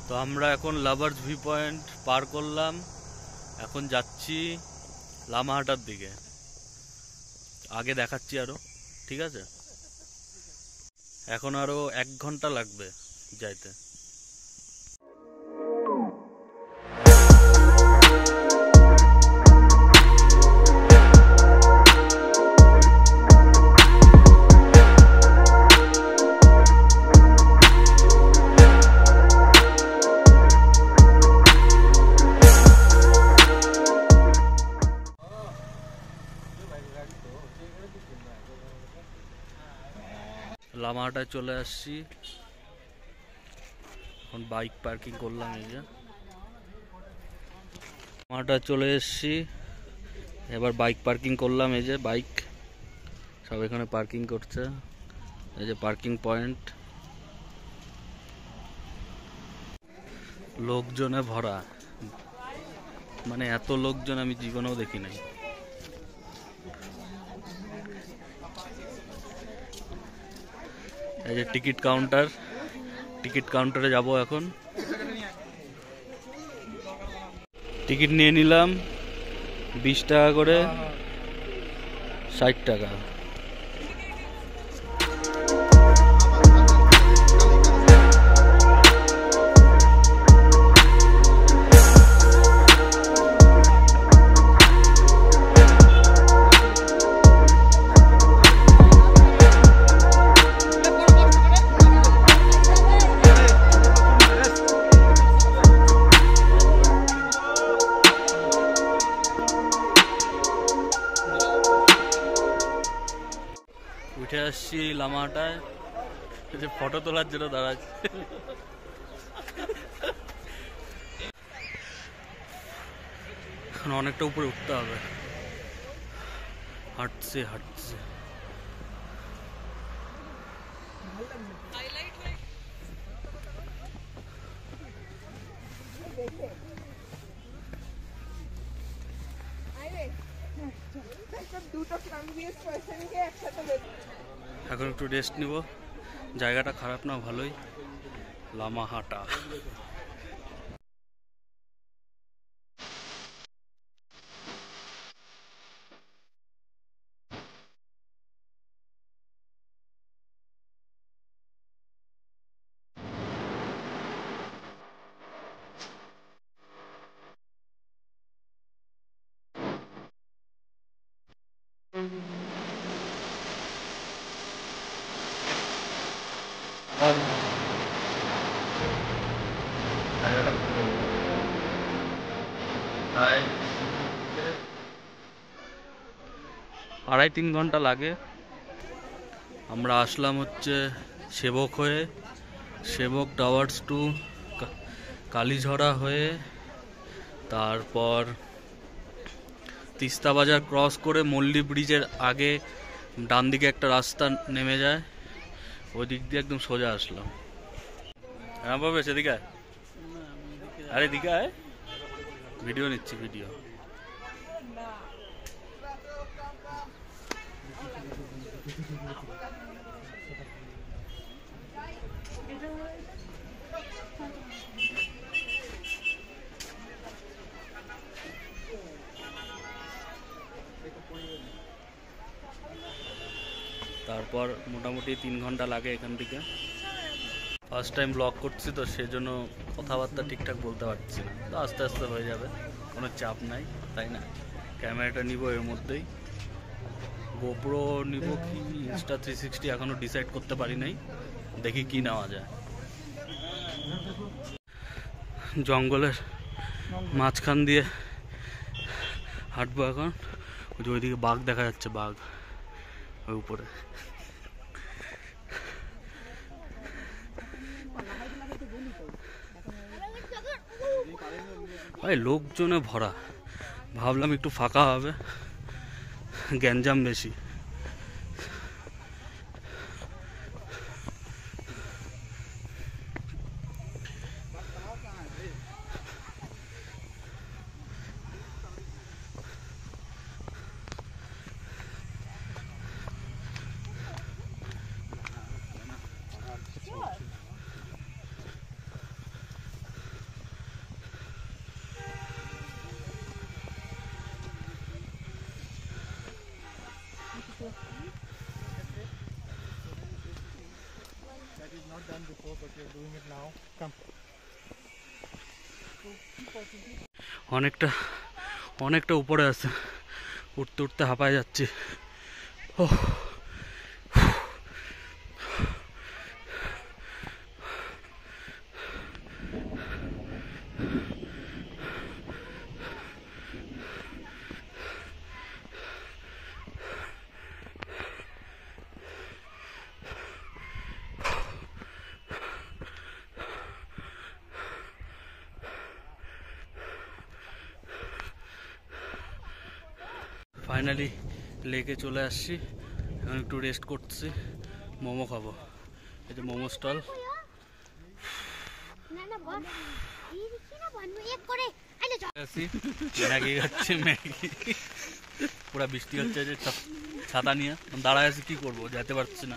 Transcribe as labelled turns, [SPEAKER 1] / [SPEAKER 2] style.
[SPEAKER 1] তো আমরা এখন লাভার্স ভিউ পয়েন্ট পার করলাম, এখন যাচ্ছি লামাহাটার দিকে। আগে দেখাচ্ছি আরো, ঠিক আছে? এখন আরো 1 ঘন্টা লাগবে যাইতে। লামাহাটায় চলে আসছি, এখন বাইক পার্কিং করলাম। এই যে লামাহাটায় চলে এসছি, এবার বাইক পার্কিং করলাম। এই যে বাইক সব এখানে পার্কিং করছে, এই যে পার্কিং পয়েন্ট, লোকজনে ভরা, মানে এত লোকজন আমি জীবনেও দেখি নাই। এই যে টিকিট কাউন্টার, টিকিট কাউন্টারে যাব এখন। টিকিট নিয়ে নিলাম 20 টাকা করে, 60 টাকা। উঠে আসছি লামাহাটায়, যে ফটো তোলার জন্য দাঁড়াচ্ছে। এখন অনেকটা উপরে উঠতে হবে, হাঁটছে হাঁটছে। এখন একটু রেস্ট নিব, জায়গাটা খারাপ না, ভালোই। লামাহাটা আড়াই 3 ঘন্টা লাগে। আমরা আসলাম হচ্ছে সেবক হয়ে, সেবক টাওয়ার্স টু কালীঝরা হয়ে, তারপর তিস্তা বাজার ক্রস করে মল্লি ব্রিজের আগে ডান দিকে একটা রাস্তা নেমে যায়, ওই দিক দিয়ে একদম সোজা আসলাম। হ্যাঁ বাবা, সেদিকে আরে দিকে আয়, ভিডিও নিচ্ছি, ভিডিও। তারপর মোটামুটি 3 ঘন্টা লাগে এখান থেকে। ফার্স্ট টাইম ব্লগ করছি তো সেজন্য কথাবার্তা ঠিকঠাক বলতে পারছি না, তো আস্তে আস্তে হয়ে যাবে, কোনো চাপ নাই, তাই না? ক্যামেরাটা নিব এর মধ্যেই, গোপ্রো নিব কি ইনস্টা 360 এখনো ডিসাইড করতে পারি নাই, দেখি কি নেওয়া যায়। জঙ্গলের মাঝখান দিয়ে হাঁটবো এখন। ওইদিকে বাঘ দেখা যাচ্ছে, বাঘ ওই উপরে। ভাই লোকজনে ভরা, ভাবলাম একটু ফাঁকা হবে, গ্যাঞ্জাম বেশি।
[SPEAKER 2] not done before, but you're doing it now. Come. So keep walking.
[SPEAKER 1] অনেকটা অনেকটা উপরে আছে, উঠতে উঠতে হাঁপায় যাচ্ছি। ওহ, ফাইনালি লেকে চলে আসছি। এখন একটু রেস্ট করছি, মোমো খাবো। এই যে মোমো স্টল। ম্যাগি খাচ্ছি, ম্যাগি। পুরা বৃষ্টি হচ্ছে, যে ছাতা নিয়ে দাঁড়ায় আছি, কি করবো, যেতে পারছি না।